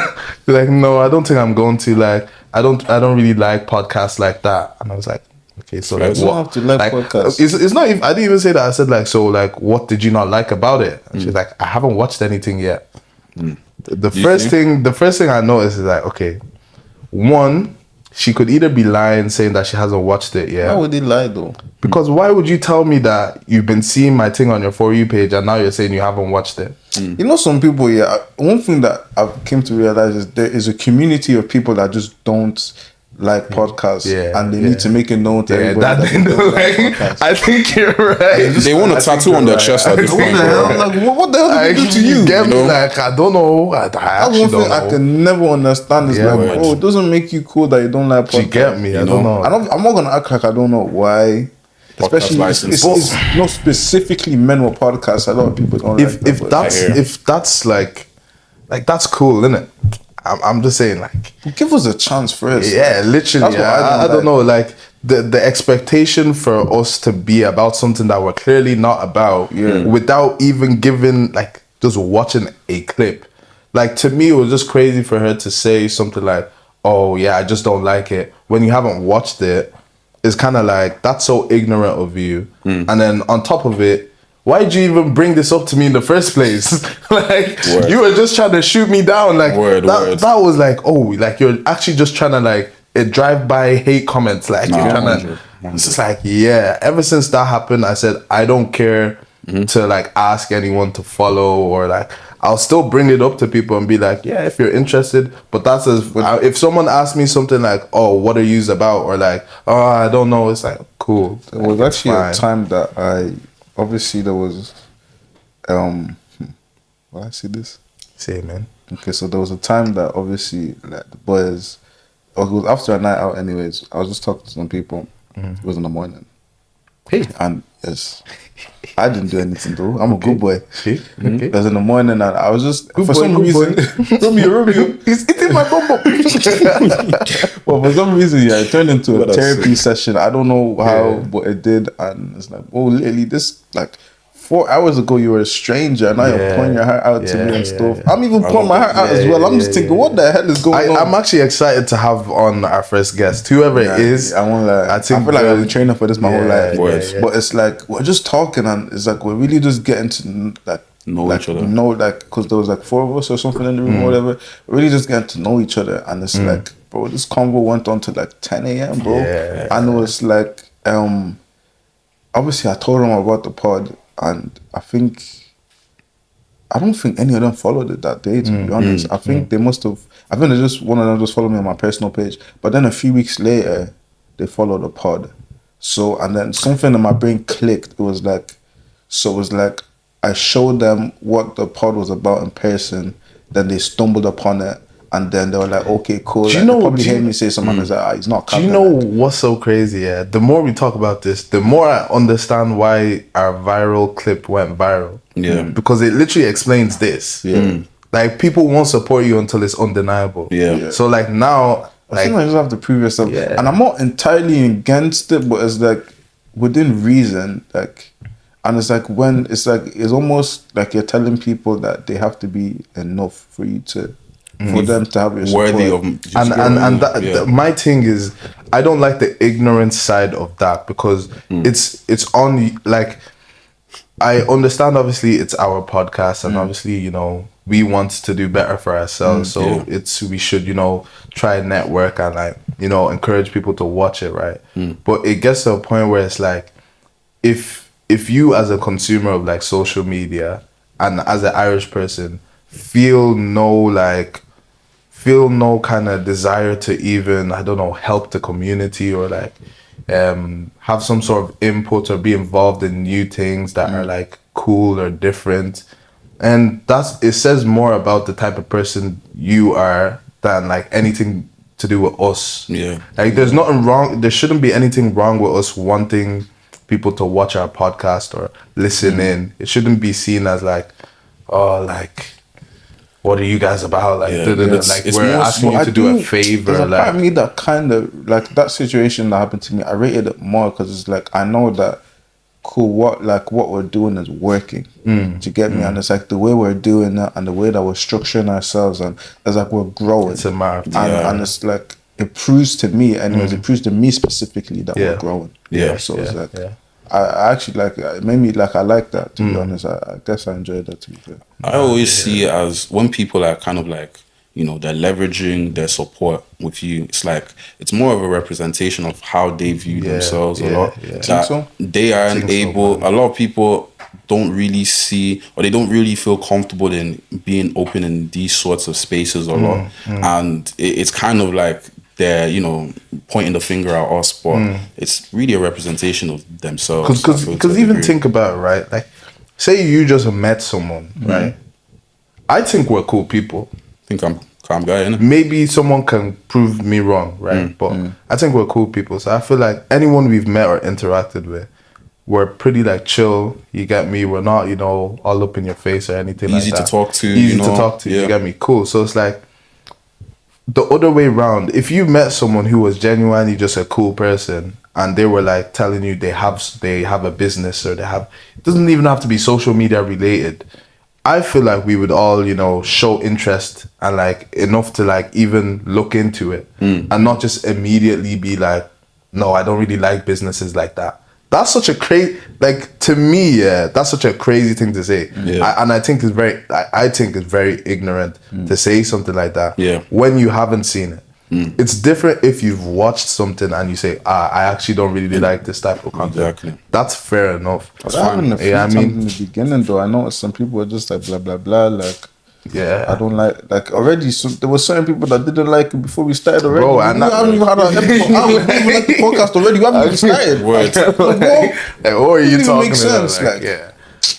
S2: going to. Like, I don't really like podcasts like that. And I was like, okay, so like,
S4: you don't have to like podcasts.
S2: It's not even, I didn't even say that. I said like, so like, what did you not like about it? And she's like, I haven't watched anything yet. The first thing I noticed is like, okay, one, she could either be lying, saying that she hasn't watched it yet.
S4: Why would they lie though?
S2: Because why would you tell me that you've been seeing my thing on your For You page and now you're saying you haven't watched it?
S4: You know, some people, one thing that I've came to realize is there is a community of people that just don't like podcasts, and they need to make it known to everybody that they don't like podcasts.
S2: I think you're right.
S3: They want a tattoo on their chest at this point.
S4: What the hell did they do to you?
S2: Get me? Like, I don't know. I actually don't know.
S4: I can never understand is like, it doesn't make you cool that you don't like podcasts.
S2: You get me? I don't know.
S4: I'm not gonna act like I don't know why. Especially it's not specifically men with podcasts. A lot of people don't like that.
S2: If that's like that's cool, isn't it? I'm just saying, like,
S4: give us a chance first.
S2: Yeah, literally. I don't know, like the expectation for us to be about something that we're clearly not about, without even giving, like, just watching a clip. Like, to me, it was just crazy for her to say something like, "Oh yeah, I just don't like it," when you haven't watched it. It's kind of like, that's so ignorant of you. And then on top of it, why did you even bring this up to me in the first place? Like, you were just trying to shoot me down. Like, that was like, oh, like, you're actually just trying to, like, drive-by hate comments. Like, you're trying to, it's just like, yeah. Ever since that happened, I said, I don't care to, like, ask anyone to follow, or, like, I'll still bring it up to people and be like, yeah, if you're interested. But that's if someone asks me something like, oh, what are yous about? Or like, oh, I don't know. It's like, cool.
S4: There was actually a time that obviously there was, will I see this?
S2: Say it, man.
S4: Okay, so there was a time that obviously, like, the boys, it was after a night out anyways, I was just talking to some people. It was in the morning.
S2: Hey.
S4: And yes, I didn't do anything though. I'm a good boy.
S2: Okay.
S4: It was in the morning and I was just,
S2: Good
S4: for
S2: boy,
S4: some
S2: good
S4: reason,
S2: boy.
S4: Romeo, he's eating my bum. Well, for some reason, it turned into a therapy session. I don't know how, but it did. And it's like, oh, literally, this, like, 4 hours ago, you were a stranger, and now you're pouring your heart out to me and stuff. I'm even pouring my heart out as well. I'm just thinking, what the hell is going on?
S2: I'm actually excited to have on our first guest, whoever it is.
S4: I won't lie. I feel like I've been training for this my whole life. But it's like, we're just talking, and it's like, we're really just getting to, like,
S3: know each other.
S4: Because there was like 4 of us or something in the room or whatever. Really just getting to know each other, and it's like, bro, this convo went on to like 10 a.m. bro, and it was like, obviously I told them about the pod, and I don't think any of them followed it that day, to be honest. I think they must have. I think one of them just followed me on my personal page. But then a few weeks later, they followed the pod. So, and then something in my brain clicked. It was like I showed them what the pod was about in person. Then they stumbled upon it, and then they were like, "Okay, cool."
S2: Do you
S4: Like,
S2: know?
S4: they probably heard me say something. I was like, "He's not."
S2: Do you know what's so crazy? Yeah, the more we talk about this, the more I understand why our viral clip went viral.
S3: Yeah,
S2: because it literally explains this.
S4: Yeah.
S2: Like, people won't support you until it's undeniable.
S3: Yeah.
S2: So like now,
S4: I think I just have to prove yourself.
S2: Yeah.
S4: And I'm not entirely against it, but it's like within reason, like, and it's like it's almost like you're telling people that they have to be enough for you to, for them to have your support.
S3: worthy of.
S2: My thing is, I don't like the ignorant side of that, because it's on, like, I understand obviously it's our podcast, and obviously, you know, we want to do better for ourselves, so we should, you know, try and network and, like, you know, encourage people to watch it, right? But it gets to a point where it's like, if you as a consumer of like social media and as an Irish person feel no kind of desire to even, I don't know, help the community, or like have some sort of input or be involved in new things that are like cool or different, and it says more about the type of person you are than like anything to do with us. Like, there's nothing wrong, there shouldn't be anything wrong with us wanting people to watch our podcast or listen in. It shouldn't be seen as like, oh, like, what are you guys about? Like, like, we're asking you to do a favor.
S4: There's a
S2: like,
S4: part of me that kind of, like, that situation that happened to me, I rated it more because it's like, I know that, cool, what we're doing is working. Do you get me? And it's like the way we're doing it and the way that we're structuring ourselves, and it's like we're growing.
S2: It's a matter of time.
S4: And it's like, it proves to me, anyways, it proves to me specifically that we're growing. So it's like, I actually like it. Made me like, I like that, to be honest. I guess I enjoyed that, to be fair.
S3: I always see it as when people are kind of like, you know, they're leveraging their support with you. It's like, it's more of a representation of how they view themselves a lot. That they aren't able, a lot of people don't really see, or they don't really feel comfortable in being open in these sorts of spaces a lot. And it's kind of like they're, you know, pointing the finger at us, but it's really a representation of themselves.
S2: Because even think about it, right? Like, say you just met someone, right? I think we're cool people.
S3: I think I'm a calm guy, innit?
S2: Maybe someone can prove me wrong, right? But I think we're cool people. So I feel like anyone we've met or interacted with, we're pretty like chill. You get me? We're not, you know, all up in your face or anything like that.
S3: Easy to talk to.
S2: Easy to talk to. You get me? Cool. So it's like, the other way around, if you met someone who was genuinely just a cool person and they were like telling you they have a business, or it doesn't even have to be social media related, I feel like we would all, you know, show interest and like enough to like even look into it, and not just immediately be like, no, I don't really like businesses like that. That's such a crazy, like, to me, that's such a crazy thing to say. I think it's very ignorant to say something like that when you haven't seen it. It's different if you've watched something and you say, I actually don't really like this type of content.
S3: Exactly.
S2: That's fair enough.
S4: That's fine. I mean, in the beginning, though, I noticed some people were just like, blah, blah, blah, like, I don't like already. So there were certain people that didn't like it before we started already. Bro, I haven't even had an episode. I haven't even like the podcast already. We haven't even started.
S2: What are you talking about?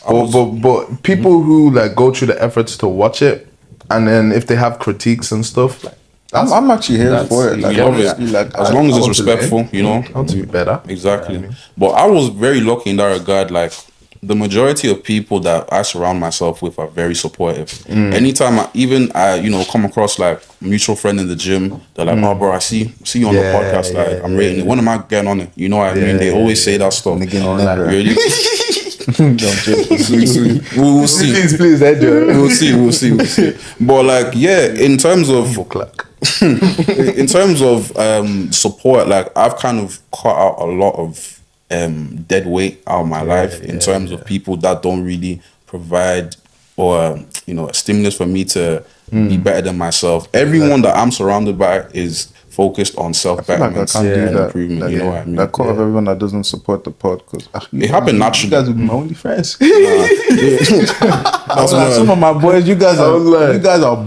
S2: Like, but people who like go through the efforts to watch it, and then if they have critiques and stuff, like,
S4: I'm actually here for it. Like,
S3: as long as it's respectful, you know.
S2: How to be better.
S3: Exactly.
S2: You know what I mean?
S3: But I was very lucky in that regard. Like, the majority of people that I surround myself with are very supportive. Anytime I come across like a mutual friend in the gym, they're like, oh bro, I see you on the podcast, like I'm rating it. When am I getting on it? You know what I mean? They always say that stuff. Really? We'll see.
S2: Please,
S3: We'll see. But like, in terms of support, like I've kind of cut out a lot of dead weight out of my life in terms of people that don't really provide or you know, a stimulus for me to be better than myself. Everyone that I'm surrounded by is focused on self betterment
S4: I can't do
S3: and
S4: that.
S3: improvement. You know what I mean?
S4: That cut off everyone that doesn't support the pod because
S3: It happened naturally.
S4: You guys would be my only friends.
S3: That's
S4: Like, some of my boys, you guys are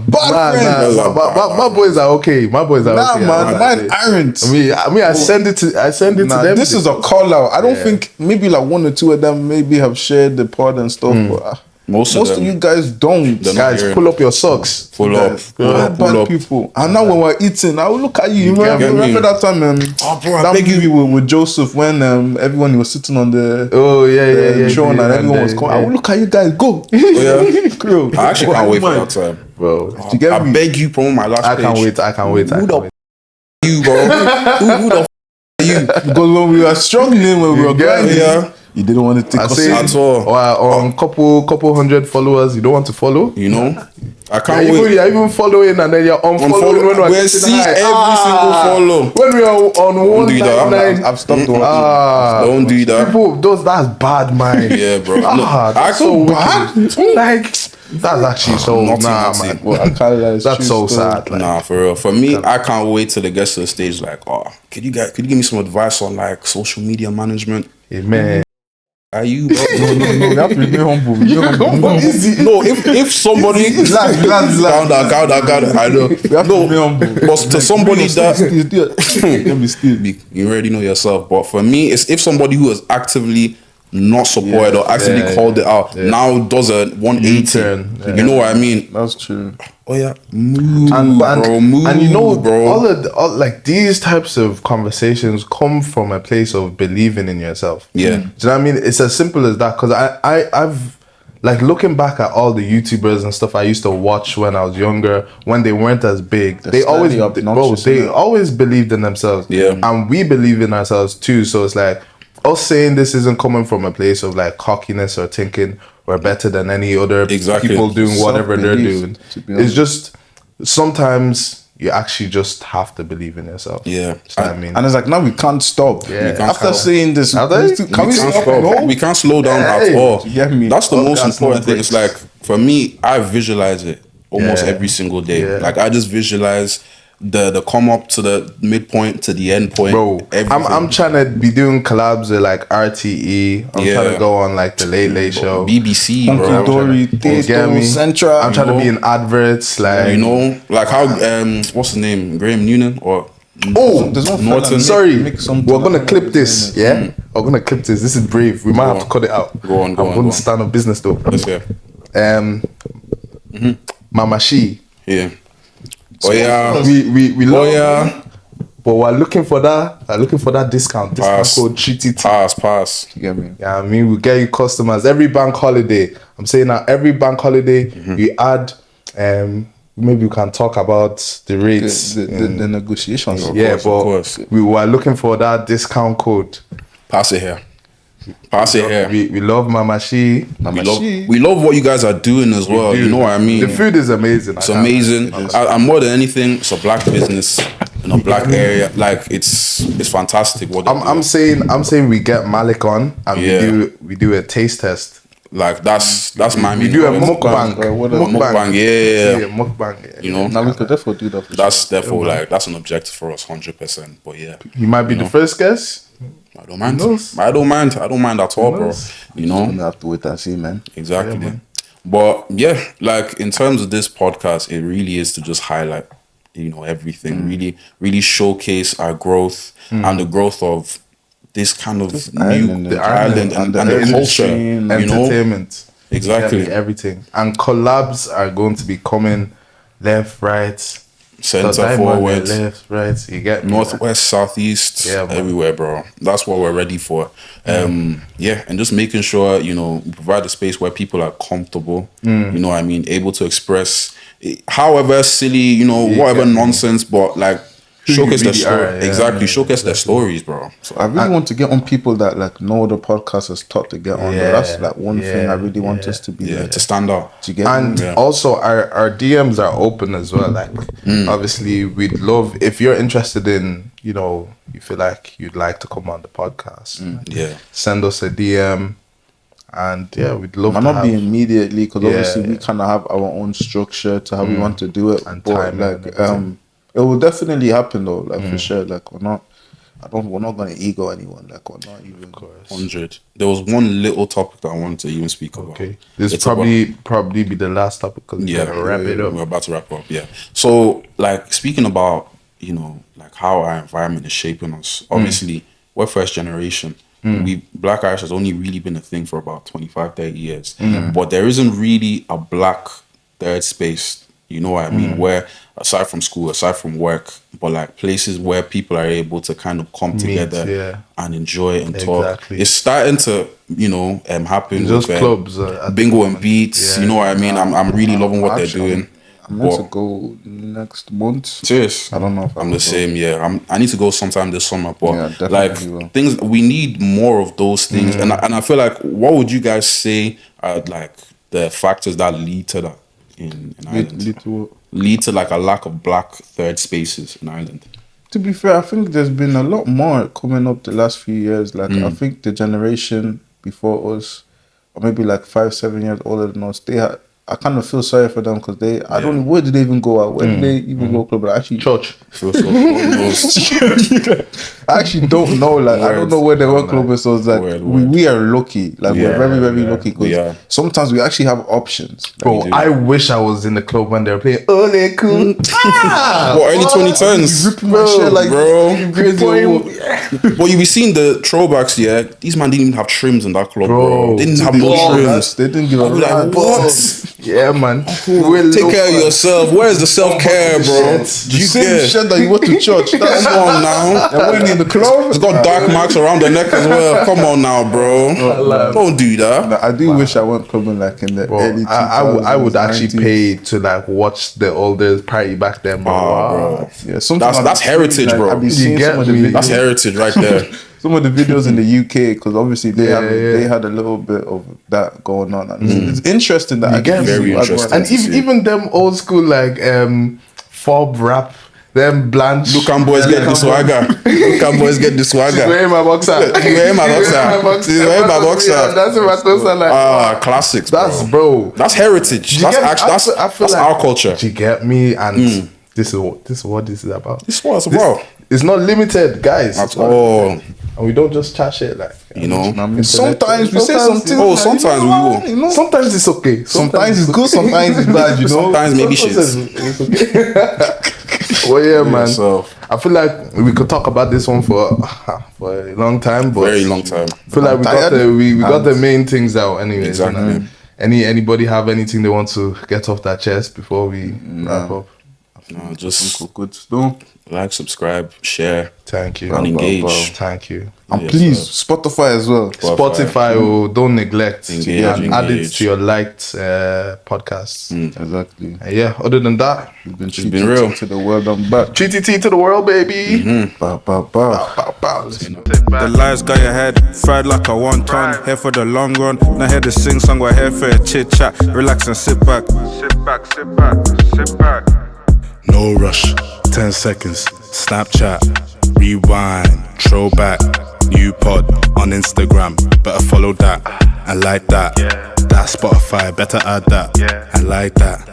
S4: bad friends.
S2: My boys are okay. My boys are okay.
S4: Mine aren't.
S2: I send it to them.
S4: This is a call out. I don't think maybe like one or two of them maybe have shared the pod and stuff, but most of you guys don't.
S2: Guys, pull up your socks.
S3: Pull up.
S4: Bad people. And now when we're eating, I will look at you. Remember that time?
S3: I
S4: beg you with Joseph when everyone was sitting on the throne and everyone was coming. I will look at you guys. Go.
S3: I actually can't wait for that time,
S2: bro.
S3: I beg you, promote my last page.
S2: I can't wait.
S3: Who the you, bro? Who the are you?
S4: Because when we were struggling, when we were grinding, you didn't want to take us
S3: at all.
S2: Or on couple hundred followers, you don't want to follow.
S3: You know, I can't wait.
S2: You're even following and then you're unfollowing when we're
S3: see every single follow.
S2: When we are on 199,
S4: I've stopped watching.
S3: Don't do that.
S2: People, that's bad, man.
S3: Yeah, bro.
S2: That's so bad. Like that's actually so man.
S4: Well, I can't lie,
S2: that's so sad. Like.
S3: Nah, for real. For me, I can't wait till it gets to the stage. Like, could you give me some advice on like social media management?
S2: Yeah, man.
S3: Are you? Bro?
S4: No, you have to be humble.
S3: No, if somebody calm down. I know. But to somebody that you already know yourself. But for me, it's if somebody who is actively not supported or actively called it out now does a 180. You know what I mean?
S4: That's true.
S3: Oh yeah, move,
S2: and you know, bro, all like these types of conversations come from a place of believing in yourself.
S3: Yeah,
S2: do you know what I mean? It's as simple as that. Because I've like looking back at all the YouTubers and stuff I used to watch when I was younger, when they weren't as big, they always believed in themselves.
S3: Yeah,
S2: and we believe in ourselves too. So it's like us saying this isn't coming from a place of like cockiness or thinking we're better than any other people doing whatever they're doing. It's just sometimes you actually just have to believe in yourself.
S3: Yeah,
S2: I mean,
S4: and it's like now we can't stop.
S2: Yeah.
S4: After saying this,
S3: can we stop? No? We can't slow down at all.
S4: You get me?
S3: That's the most important thing. It's like for me, I visualize it almost every single day.
S2: Yeah.
S3: Like I just visualize the come up to the midpoint to the end point.
S2: Bro, I'm trying to be doing collabs with like RTE. I'm trying to go on like the Late Late Show,
S3: BBC,
S2: bro.
S4: Dory, Central.
S2: I'm trying to be in adverts, like
S3: you know, like how what's his name, Graham Noonan or
S2: Norton. Sorry, we're gonna clip this. Yeah, we're gonna clip this. This is brave. We might have to cut it out.
S3: Go on.
S2: I'm gonna stand on business though.
S3: Let's hear.
S2: Mama She.
S3: Yeah. Oh yeah,
S2: we love but we're looking for that discount code TTT.
S3: Pass.
S4: You get me?
S2: Yeah, I mean we get you customers every bank holiday. I'm saying now every bank holiday we add maybe we can talk about the rates,
S4: the negotiations.
S2: Yeah, but we were looking for that discount code.
S3: Pass it here.
S2: We love Mama She.
S3: We love what you guys are doing as well. You know what I mean?
S2: The food is amazing.
S3: It's amazing. And more than anything, it's a black business in a black area. Like it's fantastic. What
S2: I'm saying we get Malik on and we do a taste test.
S3: Like that's my
S2: we do a mukbang.
S3: Mukbang. You know,
S4: now we could therefore do that.
S3: That's therefore like that's an objective for us, 100%. But yeah,
S2: you might be the first guest.
S3: I don't mind. I don't mind at all, bro. You know,
S4: I'm gonna have to wait and see, man.
S3: Exactly. Yeah, man. But yeah, like in terms of this podcast, it really is to just highlight, you know, everything. Really showcase our growth and the growth of this kind of
S2: the island
S3: and the culture,
S2: entertainment.
S3: You know? Exactly.
S2: Everything. And collabs are going to be coming left, right,
S3: center, forward,
S2: left, right. You get me,
S3: northwest, southeast, everywhere, bro. That's what we're ready for. And just making sure, you know, we provide a space where people are comfortable. You know what I mean? Able to express, however silly, you know, whatever nonsense, but like showcase their story. Showcase their stories, bro.
S4: So I really want to get on people that like no other podcast has taught to get on. That's like one thing I really want us to be
S3: to stand out.
S4: To get
S2: also our DMs are open as well. Like obviously we'd love if you're interested in, you know, you feel like you'd like to come on the podcast.
S3: Yeah.
S2: Send us a DM and yeah, we'd love
S4: Might
S2: to
S4: not be
S2: have
S4: immediately because obviously we
S2: yeah.
S4: kind of have our own structure to how we want to do it,
S2: And
S4: but
S2: timing and
S4: like
S2: everything.
S4: it will definitely happen though, like for sure. Like we're not gonna ego anyone. Like we're not even.
S3: 100. There was one little topic that I wanted to even speak about.
S2: Okay, this
S3: It's
S2: probably be the last topic because
S3: Yeah,
S2: we're gonna wrap it up.
S3: We're about to wrap up. Yeah. So, like, speaking about like how our environment is shaping us. Obviously, we're first generation. We Black Irish has only really been a thing for about 25, 30 years. But there isn't really a black third space. You know what I mean? Where aside from school, aside from work, but like places where people are able to kind of come together
S2: yeah.
S3: and enjoy and talk.
S2: Exactly.
S3: It's starting to happen.
S2: Just
S3: with,
S2: clubs at the
S3: bingo and
S2: moment.
S3: beats.
S2: Yeah.
S3: You know what I mean? I'm really loving what they're
S4: Actually,
S3: doing.
S4: I'm meant to
S3: But-
S4: go next month.
S3: Serious?
S4: I don't know if
S3: I'm
S4: will
S3: the
S4: go.
S3: same. Yeah, I need to go sometime this summer. But
S4: Yeah, definitely
S3: like
S4: will.
S3: things, we need more of those things. And I feel like, what would you guys say are like the factors that lead to that in Ireland? Lead to like a lack of black third spaces in Ireland.
S4: To be fair, I think there's been a lot more coming up the last few years. Like I think the generation before us, or maybe like 5-7 years older than us, I kind of feel sorry for them because I don't know, where did they even go out? Where did they even go club? Like, actually,
S2: Church.
S3: Feel so
S4: I actually don't know. Like I don't know where they were clubbing. So it's like
S3: Word.
S4: we are lucky. Like we're very very lucky
S3: We are.
S4: because sometimes we actually have options.
S2: Bro, I wish I was in the club when they were playing Ole Cool.
S3: What, early 2010s?
S4: My shit, like,
S3: Bro. But you be seeing the throwbacks, yeah? These man didn't even have trims in that club, bro. They didn't have no trims.
S4: They didn't give a
S3: I be like,
S4: rat's.
S3: what?
S2: Yeah, man.
S3: Take care of yourself. Where's the self-care, bro?
S4: The same shit that you went to church. That's
S3: Come on now.
S4: and when in the club.
S3: It's got dark marks around the neck as well. Come on now, bro. Don't do that.
S4: I do wish I went clubbing like in the early 2000s.
S2: I would actually
S4: 90s.
S2: pay to like watch the oldest party back then, bro.
S3: Bro.
S4: Yeah, sometimes
S3: That's heritage,
S4: like,
S3: bro.
S4: I've been
S3: You
S4: seeing
S2: get
S4: some of the
S2: me?
S4: videos,
S3: That's heritage right there.
S4: some of the videos in the UK because obviously they
S2: Yeah.
S4: had a little bit of that going on. And it's interesting that I
S2: get
S4: can
S2: me?
S3: Very
S4: see
S3: interesting.
S2: And
S3: to see.
S2: even them old school like fob rap, them Blanche.
S3: Look and boys get the swagger. Look and boys get the swagger.
S2: Wearing my boxer.
S3: Wearing my boxer. Wearing my boxer.
S2: That's what my clothes are like.
S3: Classics,
S2: That's
S3: bro.
S2: bro.
S3: That's heritage.
S2: You
S3: That's
S2: get me?
S3: actually
S2: I feel
S3: that's
S2: like-
S3: our culture.
S2: Do you get me? And this is what this is about.
S3: This was bro.
S2: It's not limited, guys.
S3: At
S2: It's not
S3: all.
S2: limited. And we don't just chat shit like.
S3: You know.
S4: Sometimes we say
S2: Sometimes-
S4: something.
S3: Oh, sometimes we will.
S4: You know?
S2: Sometimes it's okay.
S4: Sometimes it's good, sometimes it's bad. You know.
S3: Sometimes maybe shit.
S2: It's okay. Well, yeah, man.
S3: So
S2: I feel like we could talk about this one for a long time, but
S3: very long time.
S2: I feel like we got
S4: tired.
S2: we got the main things out anyways.
S3: Exactly.
S2: You know? Anybody have anything they want to get off their chest before we wrap up?
S3: No, just
S4: Good stuff.
S3: like, subscribe, share,
S2: Thank you.
S3: and engage.
S2: Thank you.
S4: And
S3: Yeah,
S4: please, Spotify as well.
S2: Spotify, don't neglect
S3: Engage,
S2: and add it
S3: engage.
S2: to your liked podcasts.
S4: Exactly.
S2: And yeah, other than that,
S4: We've been
S3: been real.
S4: to the world and back.
S2: GTT to the world, baby.
S4: Bow, bow, bow.
S2: Bow, bow.
S5: The lights got your head fried like a wonton. Here for the long run. Not here to sing song, we're here for a chit chat. Relax and sit back. Sit back, sit back, sit back.
S1: No rush, 10 seconds, Snapchat, rewind, throwback, new pod on Instagram, better follow that, and like that, that Spotify, better add that, and like that.